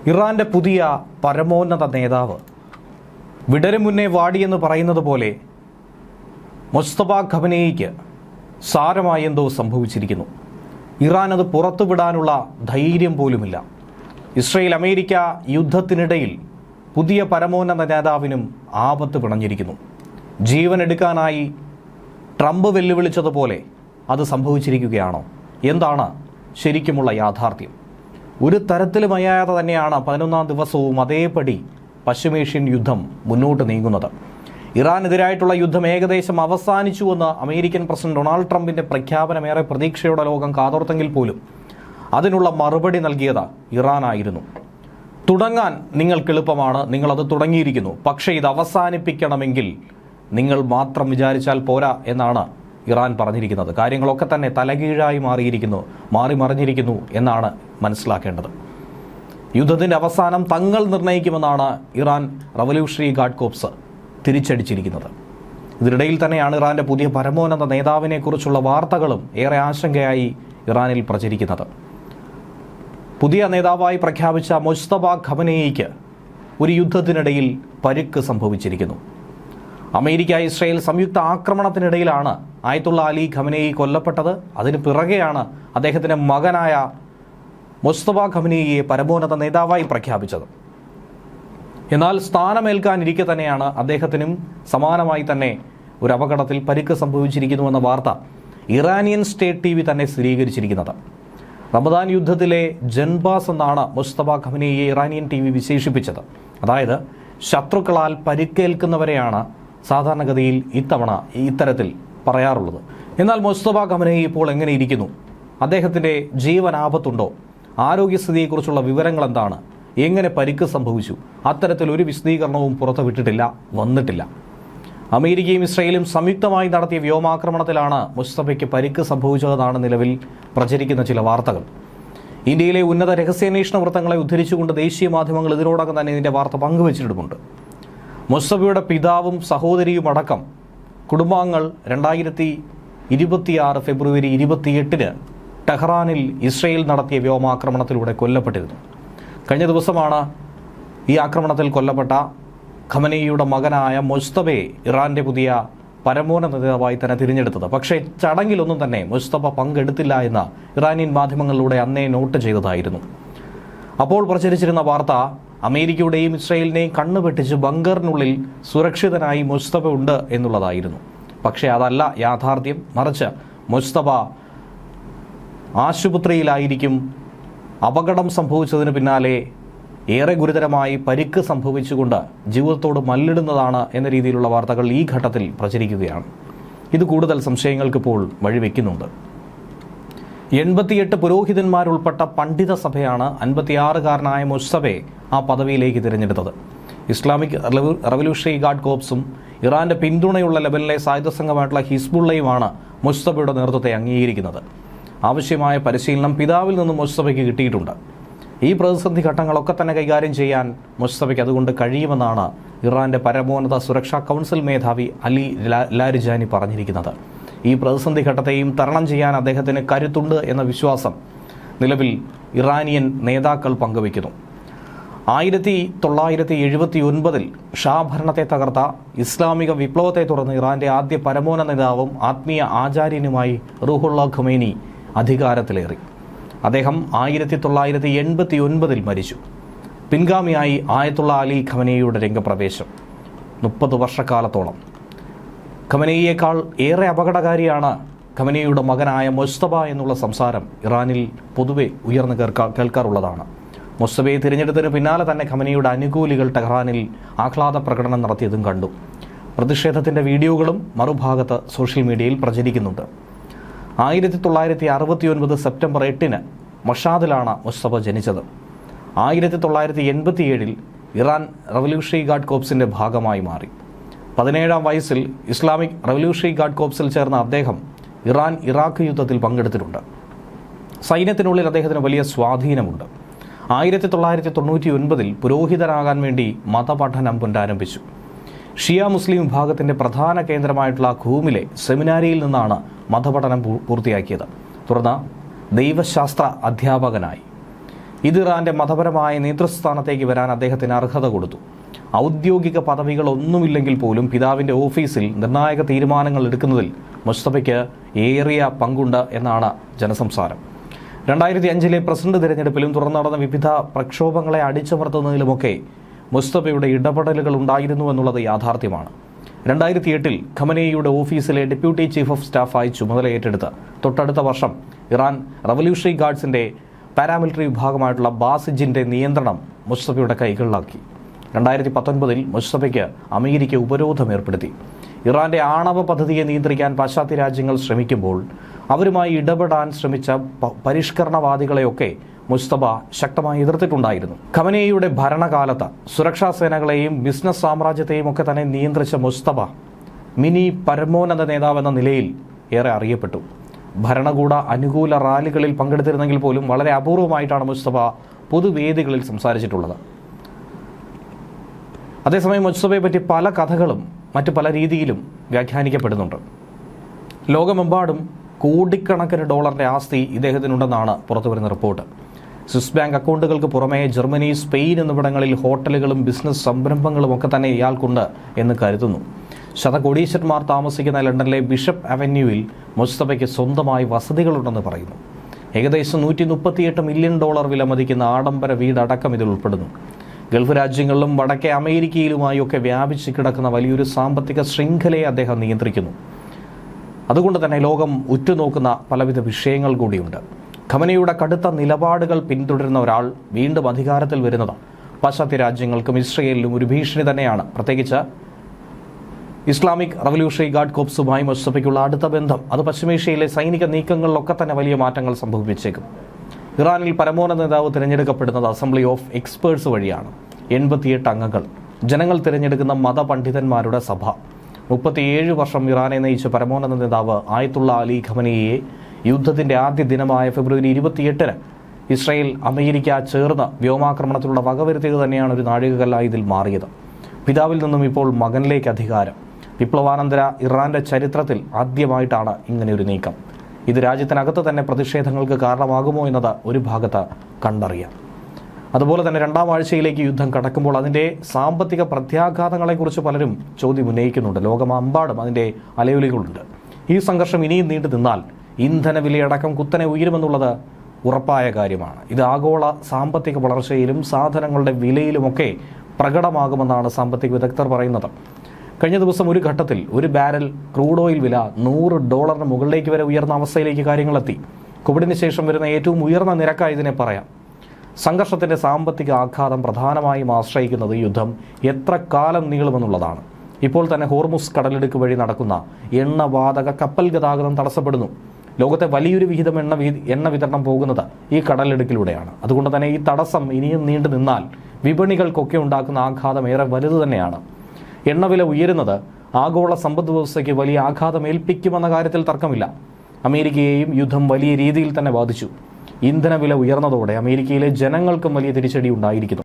ഇറാന്റെ പുതിയ പരമോന്നത നേതാവ് വിടരും മുന്നേ വാടിയെന്ന് പറയുന്നത് പോലെ മുസ്തഫ ഖമനേയിക്ക് സാരമായി എന്തോ സംഭവിച്ചിരിക്കുന്നു. ഇറാൻ അത് പുറത്തുവിടാനുള്ള ധൈര്യം പോലുമില്ല. ഇസ്രയേൽ അമേരിക്ക യുദ്ധത്തിനിടയിൽ പുതിയ പരമോന്നത നേതാവിനും ആപത്ത് പിണഞ്ഞിരിക്കുന്നു. ജീവൻ എടുക്കാനായി ട്രംപ് വെല്ലുവിളിച്ചതുപോലെ അത് സംഭവിച്ചിരിക്കുകയാണോ? എന്താണ് ശരിക്കുമുള്ള യാഥാർത്ഥ്യം? ഒരു തരത്തിലും അയാതെ തന്നെയാണ് 11ാം ദിവസവും അതേപടി പശ്ചിമേഷ്യൻ യുദ്ധം മുന്നോട്ട് നീങ്ങുന്നത്. ഇറാനെതിരായിട്ടുള്ള യുദ്ധം ഏകദേശം അവസാനിച്ചുവെന്ന് അമേരിക്കൻ പ്രസിഡന്റ് ഡൊണാൾഡ് ട്രംപിന്റെ പ്രഖ്യാപനമേറെ പ്രതീക്ഷയോടെ ലോകം കാതോർത്തെങ്കിൽ പോലും അതിനുള്ള മറുപടി നൽകിയത് ഇറാനായിരുന്നു. തുടങ്ങാൻ നിങ്ങൾക്ക് എളുപ്പമാണ്, നിങ്ങളത് തുടങ്ങിയിരിക്കുന്നു. പക്ഷേ ഇത് അവസാനിപ്പിക്കണമെങ്കിൽ നിങ്ങൾ മാത്രം വിചാരിച്ചാൽ പോരാ എന്നാണ് ഇറാൻ പറഞ്ഞിരിക്കുന്നത്. കാര്യങ്ങളൊക്കെ തന്നെ തലകീഴായി മാറി മറിഞ്ഞിരിക്കുന്നു എന്നാണ് മനസ്സിലാക്കേണ്ടത്. യുദ്ധത്തിൻ്റെ അവസാനം തങ്ങൾ നിർണ്ണയിക്കുമെന്നാണ് ഇറാൻ റവല്യൂഷണറി ഗാർഡ് കോർപ്സ് തിരിച്ചടിച്ചിരിക്കുന്നത്. ഇതിനിടയിൽ തന്നെയാണ് ഇറാന്റെ പുതിയ പരമോന്നത നേതാവിനെക്കുറിച്ചുള്ള വാർത്തകളും ഏറെ ആശങ്കയായി ഇറാനിൽ പ്രചരിക്കുന്നത്. പുതിയ നേതാവായി പ്രഖ്യാപിച്ച മുസ്തഫ ഖമനേയിക്ക് ഒരു യുദ്ധത്തിനിടയിൽ പരിക്ക് സംഭവിച്ചിരിക്കുന്നു. അമേരിക്ക ഇസ്രയേൽ സംയുക്ത ആക്രമണത്തിനിടയിലാണ് ആയത്തുള്ള അലി ഖമനേയി കൊല്ലപ്പെട്ടത്. അതിന് പിറകെയാണ് അദ്ദേഹത്തിൻ്റെ മകനായ മുസ്തഫ ഖമനേയിയെ പരമോന്നത നേതാവായി പ്രഖ്യാപിച്ചത്. എന്നാൽ സ്ഥാനമേൽക്കാനിരിക്കെ തന്നെയാണ് അദ്ദേഹത്തിനും സമാനമായി തന്നെ ഒരു അപകടത്തിൽ പരിക്ക് സംഭവിച്ചിരിക്കുന്നുവെന്ന വാർത്ത ഇറാനിയൻ സ്റ്റേറ്റ് TV തന്നെ സ്ഥിരീകരിച്ചിരിക്കുന്നത്. റമദാൻ യുദ്ധത്തിലെ ജൻബാസ് എന്നാണ് മുസ്തഫ ഖമനേയിയെ ഇറാനിയൻ TV വിശേഷിപ്പിച്ചത്. അതായത് ശത്രുക്കളാൽ പരിക്കേൽക്കുന്നവരെയാണ് സാധാരണഗതിയിൽ ഇത്തരത്തിൽ പറയാറുള്ളത്. എന്നാൽ മുസ്തഫ ഖമനേയി ഇപ്പോൾ എങ്ങനെ ഇരിക്കുന്നു? അദ്ദേഹത്തിൻ്റെ ജീവൻ ആപത്തുണ്ടോ? ആരോഗ്യസ്ഥിതിയെക്കുറിച്ചുള്ള വിവരങ്ങൾ എന്താണ്? എങ്ങനെ പരിക്ക് സംഭവിച്ചു? അത്തരത്തിലൊരു വിശദീകരണവും വന്നിട്ടില്ല. അമേരിക്കയും ഇസ്രയേലും സംയുക്തമായി നടത്തിയ വ്യോമാക്രമണത്തിലാണ് മുസ്തഫയ്ക്ക് പരിക്ക് സംഭവിച്ചതെന്നാണ് നിലവിൽ പ്രചരിക്കുന്ന ചില വാർത്തകൾ. ഇന്ത്യയിലെ ഉന്നത രഹസ്യാന്വേഷണ വൃത്തങ്ങളെ ഉദ്ധരിച്ചുകൊണ്ട് ദേശീയ മാധ്യമങ്ങൾ ഇതിനോടകം തന്നെ ഇതിൻ്റെ വാർത്ത പങ്കുവച്ചിട്ടുമുണ്ട്. മുസ്തഫയുടെ പിതാവും സഹോദരിയും അടക്കം കുടുംബാംഗങ്ങൾ 2026 ഫെബ്രുവരി 28 ടെഹ്റാനിൽ ഇസ്രയേൽ നടത്തിയ വ്യോമാക്രമണത്തിലൂടെ കൊല്ലപ്പെട്ടിരുന്നു. കഴിഞ്ഞ ദിവസമാണ് ഈ ആക്രമണത്തിൽ കൊല്ലപ്പെട്ട ഖമനേയിയുടെ മകനായ മുസ്തഫയെ ഇറാന്റെ പുതിയ പരമോന്നത നേതാവായി തന്നെ തിരഞ്ഞെടുത്തത്. പക്ഷേ ചടങ്ങിലൊന്നും തന്നെ മുസ്തഫ പങ്കെടുത്തില്ല എന്ന് ഇറാനിയൻ മാധ്യമങ്ങളിലൂടെ അന്നേ നോട്ട് ചെയ്തതായിരുന്നു. അപ്പോൾ പ്രചരിച്ചിരുന്ന വാർത്ത അമേരിക്കയുടെയും ഇസ്രയേലിനെയും കണ്ണുപെട്ടിച്ച് ബങ്കറിനുള്ളിൽ സുരക്ഷിതനായി മുസ്തഫ ഉണ്ട് എന്നുള്ളതായിരുന്നു. പക്ഷേ അതല്ല യാഥാർത്ഥ്യം. മറിച്ച് മുസ്തഫ ആശുപത്രിയിലായിരിക്കും. അപകടം സംഭവിച്ചതിന് പിന്നാലെ ഏറെ ഗുരുതരമായി പരിക്ക് സംഭവിച്ചുകൊണ്ട് ജീവിതത്തോട് മല്ലിടുന്നതാണ് എന്ന രീതിയിലുള്ള വാർത്തകൾ ഈ ഘട്ടത്തിൽ പ്രചരിക്കുകയാണ്. ഇത് കൂടുതൽ സംശയങ്ങൾക്കിപ്പോൾ വഴിവെക്കുന്നുണ്ട്. 88 പുരോഹിതന്മാരുൾപ്പെട്ട പണ്ഡിത സഭയാണ് 56-കാരനായ മുസ്തഫയെ ആ പദവിയിലേക്ക് തിരഞ്ഞെടുത്തത്. ഇസ്ലാമിക് റവല്യൂഷണറി ഗാർഡ് കോർപ്സും ഇറാന്റെ പിന്തുണയുള്ള ലെബനിലെ സായുധ സംഘമായിട്ടുള്ള ഹിസ്ബുള്ളയുമാണ് മുസ്തഫയുടെ നേതൃത്വത്തെ അംഗീകരിക്കുന്നത്. ആവശ്യമായ പരിശീലനം പിതാവിൽ നിന്നും മുസ്തഫയ്ക്ക് കിട്ടിയിട്ടുണ്ട്. ഈ പ്രതിസന്ധി ഘട്ടങ്ങളൊക്കെ തന്നെ കൈകാര്യം ചെയ്യാൻ മുസ്തഫയ്ക്ക് അതുകൊണ്ട് കഴിയുമെന്നാണ് ഇറാന്റെ പരമോന്നത സുരക്ഷാ കൗൺസിൽ മേധാവി അലി ലാരിജാനി പറഞ്ഞിരിക്കുന്നത്. ഈ പ്രതിസന്ധി ഘട്ടത്തെയും തരണം ചെയ്യാൻ അദ്ദേഹത്തിന് കരുത്തുണ്ട് എന്ന വിശ്വാസം നിലവിൽ ഇറാനിയൻ നേതാക്കൾ പങ്കുവയ്ക്കുന്നു. 1979 ഷാ ഭരണത്തെ തകർത്ത ഇസ്ലാമിക വിപ്ലവത്തെ തുടർന്ന് ഇറാന്റെ ആദ്യ പരമോന്നത നേതാവും ആത്മീയ ആചാര്യനുമായി റൂഹുള്ള ഖമേനി അധികാരത്തിലേറി. അദ്ദേഹം 1989 മരിച്ചു. പിൻഗാമിയായി ആയത്തുള്ള അലി ഖമനേയിയുടെ രംഗപ്രവേശം 30 വർഷക്കാലത്തോളം. ഖമനേയിയേക്കാൾ ഏറെ അപകടകാരിയാണ് ഖമനേയിയുടെ മകനായ മുസ്തഫ എന്നുള്ള സംസാരം ഇറാനിൽ പൊതുവെ ഉയർന്നു കേൾക്കാറുള്ളതാണ്. മുസ്തഫയെ തിരഞ്ഞെടുത്തതിന് പിന്നാലെ തന്നെ ഖമനേയിയുടെ അനുകൂലികൾ ടെഹ്റാനിൽ ആഹ്ലാദ പ്രകടനം നടത്തിയതും കണ്ടു. പ്രതിഷേധത്തിൻ്റെ വീഡിയോകളും മറുഭാഗത്ത് സോഷ്യൽ മീഡിയയിൽ പ്രചരിക്കുന്നുണ്ട്. 1969 സെപ്റ്റംബർ 8 മഷാദിലാണ് മുസ്തഫ ജനിച്ചത്. 1987 ഇറാൻ റവല്യൂഷണറി ഗാർഡ് കോർപ്സിൻ്റെ ഭാഗമായി മാറി. 17-ാം വയസ്സിൽ ഇസ്ലാമിക് റവല്യൂഷണറി ഗാർഡ് കോർപ്സിൽ ചേർന്ന അദ്ദേഹം ഇറാഖ് യുദ്ധത്തിൽ പങ്കെടുത്തിട്ടുണ്ട്. സൈന്യത്തിനുള്ളിൽ അദ്ദേഹത്തിന് വലിയ സ്വാധീനമുണ്ട്. 1999 പുരോഹിതനാകാൻ വേണ്ടി മതപഠനം പുനരാരംഭിച്ചു. ഷിയ മുസ്ലിം വിഭാഗത്തിൻ്റെ പ്രധാന കേന്ദ്രമായിട്ടുള്ള ഖൂമിലെ സെമിനാരിയിൽ നിന്നാണ് മതപഠനം പൂർത്തിയാക്കിയത്. തുടർന്ന് ദൈവശാസ്ത്ര അധ്യാപകനായി. ഇത് ഇറാന്റെ മതപരമായ നേതൃസ്ഥാനത്തേക്ക് വരാൻ അദ്ദേഹത്തിന് അർഹത കൊടുത്തു. ഔദ്യോഗിക പദവികളൊന്നുമില്ലെങ്കിൽ പോലും പിതാവിന്റെ ഓഫീസിൽ നിർണായക തീരുമാനങ്ങൾ എടുക്കുന്നതിൽ മുസ്തഫയ്ക്ക് ഏറിയ പങ്കുണ്ട് എന്നാണ് ജനസംസാരം. 2005 പ്രസിഡന്റ് തിരഞ്ഞെടുപ്പിലും തുടർന്ന് നടന്ന വിവിധ പ്രക്ഷോഭങ്ങളെ അടിച്ചമർത്തുന്നതിലുമൊക്കെ മുസ്തഫയുടെ ഇടപെടലുകൾ ഉണ്ടായിരുന്നു എന്നുള്ളത് യാഥാർത്ഥ്യമാണ്. 2008 ഖമനേയിയുടെ ഓഫീസിലെ ഡെപ്യൂട്ടി ചീഫ് ഓഫ് സ്റ്റാഫായി ചുമതല ഏറ്റെടുത്ത് തൊട്ടടുത്ത വർഷം ഇറാൻ റവല്യൂഷണറി ഗാർഡ്സിന്റെ പാരാമിലിറ്ററി വിഭാഗമായിട്ടുള്ള ബാസിജിന്റെ നിയന്ത്രണം മുസ്തഫയുടെ കൈകളിലാക്കി. 2019 മുസ്തഫയ്ക്ക് അമേരിക്ക ഉപരോധം ഏർപ്പെടുത്തി. ഇറാന്റെ ആണവ പദ്ധതിയെ നിയന്ത്രിക്കാൻ പാശ്ചാത്യ രാജ്യങ്ങൾ ശ്രമിക്കുമ്പോൾ അവരുമായി ഇടപെടാൻ ശ്രമിച്ച പരിഷ്കരണവാദികളെയൊക്കെ മുസ്തഫ ശക്തമായി എതിർത്തിട്ടുണ്ടായിരുന്നു. ഖമനേയിയുടെ ഭരണകാലത്ത് സുരക്ഷാ സേനകളെയും ബിസിനസ് സാമ്രാജ്യത്തെയും ഒക്കെ തന്നെ നിയന്ത്രിച്ച മുസ്തഫ മിനി പരമോന്നത നേതാവെന്ന നിലയിൽ ഏറെ അറിയപ്പെട്ടു. ഭരണകൂട അനുകൂല റാലികളിൽ പങ്കെടുത്തിരുന്നെങ്കിൽ പോലും വളരെ അപൂർവമായിട്ടാണ് മുസ്തഫ പൊതുവേദികളിൽ സംസാരിച്ചിട്ടുള്ളത്. അതേസമയം മുസ്തഫയെ പറ്റി പല കഥകളും മറ്റു പല രീതിയിലും വ്യാഖ്യാനിക്കപ്പെടുന്നുണ്ട്. ലോകമെമ്പാടും കോടിക്കണക്കിന് ഡോളറിന്റെ ആസ്തി ഇദ്ദേഹത്തിനുണ്ടെന്നാണ് പുറത്തുവരുന്ന റിപ്പോർട്ട്. സ്വിസ് ബാങ്ക് അക്കൗണ്ടുകൾക്ക് പുറമെ ജർമ്മനി, സ്പെയിൻ എന്നിവിടങ്ങളിൽ ഹോട്ടലുകളും ബിസിനസ് സംരംഭങ്ങളും ഒക്കെ തന്നെ ഇയാൾക്കുണ്ട് എന്ന് കരുതുന്നു. ശതകോടീശ്വരന്മാർ താമസിക്കുന്ന ലണ്ടനിലെ ബിഷപ്പ് അവന്യൂവിൽ മുസ്തഫയ്ക്ക് സ്വന്തമായി വസതികളുണ്ടെന്ന് പറയുന്നു. ഏകദേശം $138 മില്യൺ വില മതിക്കുന്ന ആഡംബര വീടടക്കം ഇതിൽ ഉൾപ്പെടുന്നു. ഗൾഫ് രാജ്യങ്ങളിലും വടക്കേ അമേരിക്കയിലുമായി ഒക്കെ വ്യാപിച്ചു കിടക്കുന്ന വലിയൊരു സാമ്പത്തിക ശൃംഖലയെ അദ്ദേഹം നിയന്ത്രിക്കുന്നു. അതുകൊണ്ട് തന്നെ ലോകം ഉറ്റുനോക്കുന്ന പലവിധ വിഷയങ്ങൾ കൂടിയുണ്ട്. ഖമനയുടെ കടുത്ത നിലപാടുകൾ പിന്തുടരുന്ന ഒരാൾ വീണ്ടും അധികാരത്തിൽ വരുന്നത് പാശ്ചാത്യ രാജ്യങ്ങൾക്കും ഇസ്രയേലിനും ഒരു ഭീഷണി തന്നെയാണ്. പ്രത്യേകിച്ച് ഇസ്ലാമിക് റവല്യൂഷണറി ഗാർഡ് കോപ്സുമായി മുസ്തഫയ്ക്കുള്ള അടുത്ത ബന്ധം അത് പശ്ചിമേഷ്യയിലെ സൈനിക നീക്കങ്ങളിലൊക്കെ തന്നെ വലിയ മാറ്റങ്ങൾ സംഭവിച്ചേക്കും. ഇറാനിൽ പരമോന്നത നേതാവ് തിരഞ്ഞെടുക്കപ്പെടുന്നത് അസംബ്ലി ഓഫ് എക്സ്പേർട്സ് വഴിയാണ്. 88 അംഗങ്ങൾ, ജനങ്ങൾ തിരഞ്ഞെടുക്കുന്ന മതപണ്ഡിതന്മാരുടെ സഭ. 37 വർഷം ഇറാനെ നയിച്ച പരമോന്നത നേതാവ് ആയത്തുള്ള അലി ഖമനേയിയെ യുദ്ധത്തിന്റെ ആദ്യ ദിനമായ ഫെബ്രുവരി 28 ഇസ്രായേൽ അമേരിക്ക ചേർന്ന് വ്യോമാക്രമണത്തിലുള്ള വകവരുത്തിയത് തന്നെയാണ് ഒരു നാഴികക്കല്ലായി ഇതിൽ മാറിയത്. പിതാവിൽ നിന്നും ഇപ്പോൾ മകനിലേക്ക് അധികാരം. വിപ്ലവാനന്തര ഇറാന്റെ ചരിത്രത്തിൽ ആദ്യമായിട്ടാണ് ഇങ്ങനെയൊരു നീക്കം. ഇത് രാജ്യത്തിനകത്ത് തന്നെ പ്രതിഷേധങ്ങൾക്ക് കാരണമാകുമോ എന്നത് ഒരു ഭാഗത്ത് കണ്ടറിയാം. അതുപോലെ തന്നെ രണ്ടാം ആഴ്ചയിലേക്ക് യുദ്ധം കടക്കുമ്പോൾ അതിൻ്റെ സാമ്പത്തിക പ്രത്യാഘാതങ്ങളെക്കുറിച്ച് പലരും ചോദ്യം ഉന്നയിക്കുന്നുണ്ട്. ലോകമെമ്പാടും അതിൻ്റെ അലയൊലികളുണ്ട്. ഈ സംഘർഷം ഇനിയും നീണ്ടു നിന്നാൽ ഇന്ധന വിലയടക്കം കുത്തനെ ഉയരുമെന്നുള്ളത് ഉറപ്പായ കാര്യമാണ്. ഇത് ആഗോള സാമ്പത്തിക വളർച്ചയിലും സാധനങ്ങളുടെ വിലയിലുമൊക്കെ പ്രകടമാകുമെന്നാണ് സാമ്പത്തിക വിദഗ്ധർ പറയുന്നത്. കഴിഞ്ഞ ദിവസം ഒരു ഘട്ടത്തിൽ ഒരു ബാരൽ ക്രൂഡ് ഓയിൽ വില $100 മുകളിലേക്ക് വരെ ഉയർന്ന അവസ്ഥയിലേക്ക് കാര്യങ്ങളെത്തി. കോവിഡിന് ശേഷം വരുന്ന ഏറ്റവും ഉയർന്ന നിരക്കായി ഇതിനെ പറയാം. സംഘർഷത്തിന്റെ സാമ്പത്തിക ആഘാതം പ്രധാനമായും ആശ്രയിക്കുന്നത് യുദ്ധം എത്ര കാലം നീളുമെന്നുള്ളതാണ്. ഇപ്പോൾ തന്നെ ഹോർമുസ് കടലിടുക്ക് വഴി നടക്കുന്ന എണ്ണവാതക കപ്പൽ ഗതാഗതം തടസ്സപ്പെടുന്നു. ലോകത്തെ വലിയൊരു വിഹിതം എണ്ണ വിതരണം പോകുന്നത് ഈ കടലിടുക്കിലൂടെയാണ്. അതുകൊണ്ട് തന്നെ ഈ തടസ്സം ഇനിയും നീണ്ടു നിന്നാൽ വിപണികൾക്കൊക്കെ ഉണ്ടാക്കുന്ന ആഘാതം ഏറെ വലുത് തന്നെയാണ്. എണ്ണവില ഉയരുന്നത് ആഗോള സമ്പദ് വ്യവസ്ഥയ്ക്ക് വലിയ ആഘാതം ഏൽപ്പിക്കുമെന്ന കാര്യത്തിൽ തർക്കമില്ല. അമേരിക്കയെയും യുദ്ധം വലിയ രീതിയിൽ തന്നെ ബാധിച്ചു. ഇന്ധനവില ഉയർന്നതോടെ അമേരിക്കയിലെ ജനങ്ങൾക്കും വലിയ തിരിച്ചടി ഉണ്ടായിരിക്കുന്നു.